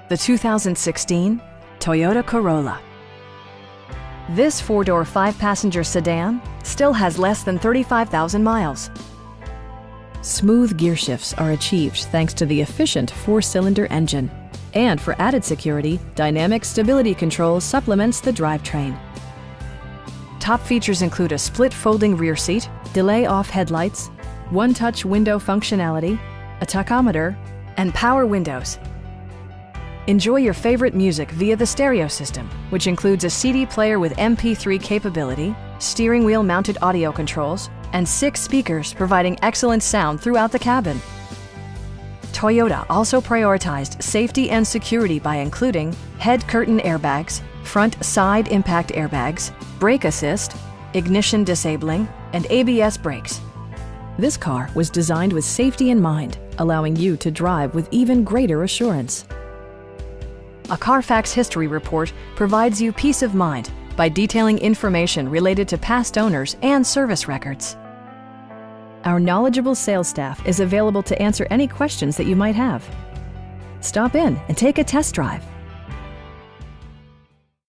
the 2016 Toyota Corolla. This four-door, five-passenger sedan still has less than 35,000 miles. Smooth gear shifts are achieved thanks to the efficient four-cylinder engine. And for added security, dynamic stability control supplements the drivetrain. Top features include a split folding rear seat, delay-off headlights, one-touch window functionality, a tachometer, and power windows. Enjoy your favorite music via the stereo system, which includes a CD player with MP3 capability, steering wheel mounted audio controls, and 6 speakers providing excellent sound throughout the cabin. Toyota also prioritized safety and security by including head curtain airbags, front side impact airbags, brake assist, ignition disabling, and ABS brakes. This car was designed with safety in mind, allowing you to drive with even greater assurance. A Carfax history report provides you peace of mind by detailing information related to past owners and service records. Our knowledgeable sales staff is available to answer any questions that you might have. Stop in and take a test drive.